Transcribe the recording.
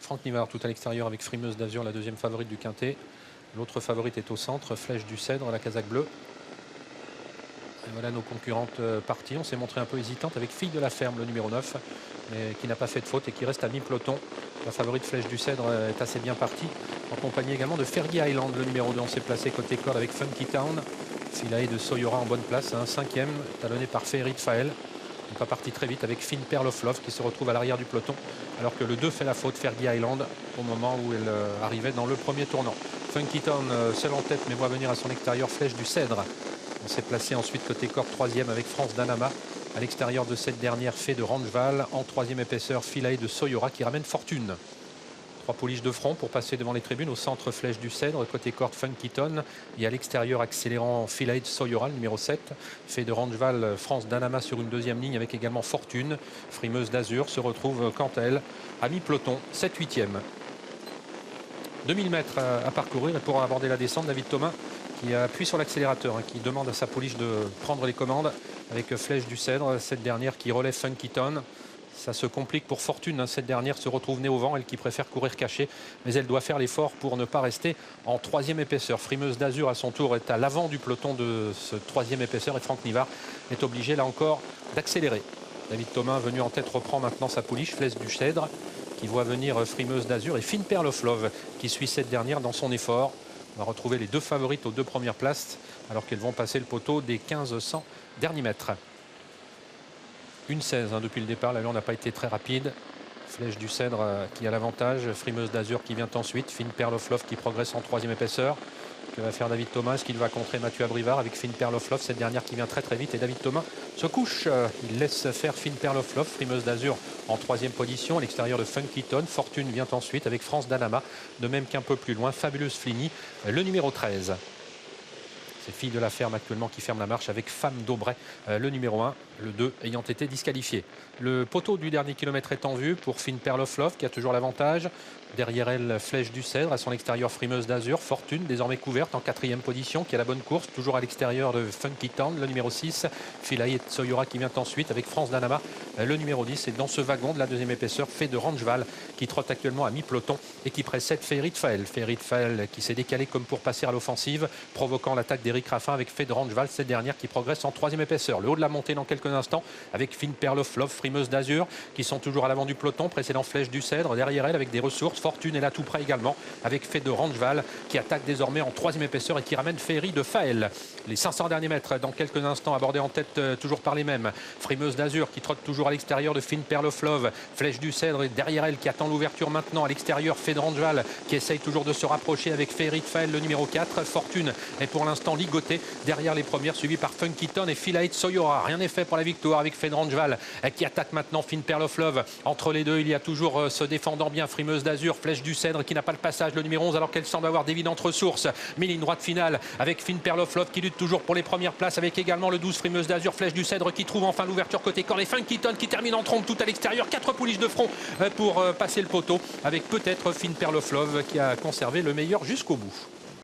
Franck Nivard tout à l'extérieur avec Frimeuse d'Azur, la deuxième favorite du quintet. L'autre favorite est au centre, Flèche du Cèdre, la casaque bleue. Et voilà nos concurrentes parties. On s'est montré un peu hésitante avec Fille de la Ferme, le numéro 9, mais qui n'a pas fait de faute et qui reste à mi-peloton. La favorite Flèche du Cèdre est assez bien partie, en compagnie également de Fergie Island, le numéro 2. On s'est placé côté corde avec Funky Town. Philae de Soyora en bonne place, un cinquième, talonné par Féerie de Faël. On n'est pas parti très vite avec Fine Pearl of Love qui se retrouve à l'arrière du peloton, alors que le 2 fait la faute, Fergie Island, au moment où elle arrivait dans le premier tournant. Funky Town seul en tête mais voit venir à son extérieur Flèche du Cèdre. On s'est placé ensuite côté corde troisième avec France d'Anama. À l'extérieur de cette dernière, fait de Rangeval. En troisième épaisseur, Philae de Soyora qui ramène Fortune. 3 pouliches de front pour passer devant les tribunes. Au centre, Flèche du Cèdre. Côté corde, Funky Town. Et à l'extérieur, accélérant Philae de Soyora, le numéro 7. Fait de Rangeval, France d'Anama sur une deuxième ligne avec également Fortune. Frimeuse d'Azur se retrouve quant à elle à mi-peloton, 7-8e. 2000 mètres à parcourir et pour aborder la descente, David Thomas qui appuie sur l'accélérateur, qui demande à sa pouliche de prendre les commandes avec Flèche du Cèdre, cette dernière qui relève Funky Town. Ça se complique pour Fortune, cette dernière se retrouve nez au vent, elle qui préfère courir cachée, mais elle doit faire l'effort pour ne pas rester en troisième épaisseur. Frimeuse d'Azur à son tour est à l'avant du peloton de ce troisième épaisseur et Franck Nivard est obligé là encore d'accélérer. David Thomas venu en tête reprend maintenant sa pouliche, Flèche du Cèdre, qui voit venir Frimeuse d'Azur et Fine Pearl of Love qui suit cette dernière dans son effort. On va retrouver les deux favorites aux deux premières places alors qu'elles vont passer le poteau des 1500 derniers mètres. 1,16 depuis le départ, l'allure n'a pas été très rapide. Flèche du Cèdre qui a l'avantage, Frimeuse d'Azur qui vient ensuite, Fine Pearl of Love qui progresse en troisième épaisseur. Que va faire David Thomas? Est-ce qu'il va contrer Mathieu Abrivard avec Fine Pearl of Love, cette dernière qui vient très très vite et David Thomas se couche. Il laisse faire Fine Pearl of Love, Frimeuse d'Azur en troisième position. À l'extérieur de Funky Town, Fortune vient ensuite avec France d'Anama, de même qu'un peu plus loin, Fabuleuse Fligny, le numéro 13. C'est Fille de la Ferme actuellement qui ferme la marche avec Femme d'Aubray, le numéro 1, le 2 ayant été disqualifié. Le poteau du dernier kilomètre est en vue pour Fine Pearl of Love qui a toujours l'avantage. Derrière elle, Flèche du Cèdre, à son extérieur Frimeuse d'Azur. Fortune désormais couverte en quatrième position qui a la bonne course, toujours à l'extérieur de Funky Town, le numéro 6. Philae de Soyora qui vient ensuite avec France d'Anama, le numéro 10. Et dans ce wagon de la deuxième épaisseur, fait de Rangeval qui trotte actuellement à mi-peloton et qui précède Féerie de Faël. Féerie de Faël qui s'est décalé comme pour passer à l'offensive, provoquant l'attaque d'Éric Raffin avec fait de Rangeval, cette dernière qui progresse en troisième épaisseur. Le haut de la montée dans quelques instants avec Fine Pearl of Love, Frimeuse d'Azur qui sont toujours à l'avant du peloton, précédant Flèche du Cèdre. Derrière elle avec des ressources, Fortune est là tout près également avec fait de Rangeval qui attaque désormais en troisième épaisseur et qui ramène Féerie de Faël. Les 500 derniers mètres dans quelques instants abordés en tête toujours par les mêmes. Frimeuse d'Azur qui trotte toujours à l'extérieur de Fine Pearl of Love, Flèche du Cèdre et derrière elle qui attend l'ouverture maintenant à l'extérieur, fait de Rangeval qui essaye toujours de se rapprocher avec Féerie de Faël, le numéro 4. Fortune est pour l'instant ligotée derrière les premières, suivies par Funky Town et Philae de Soyora. Rien n'est fait pour la victoire avec fait de Rangeval qui attaque maintenant Fine Pearl of Love. Entre les deux, il y a toujours se défendant bien Frimeuse d'Azur, Flèche du Cèdre qui n'a pas le passage, le numéro 11, alors qu'elle semble avoir d'évidentes ressources. Mais ligne droite finale avec Fine Pearl of Love qui lutte toujours pour les premières places, avec également le 12 Frimeuse d'Azur, Flèche du Cèdre qui trouve enfin l'ouverture côté corps. Et Funky Town qui termine en trompe tout à l'extérieur. 4 pouliches de front pour passer le poteau, avec peut-être Fine Pearl of Love qui a conservé le meilleur jusqu'au bout.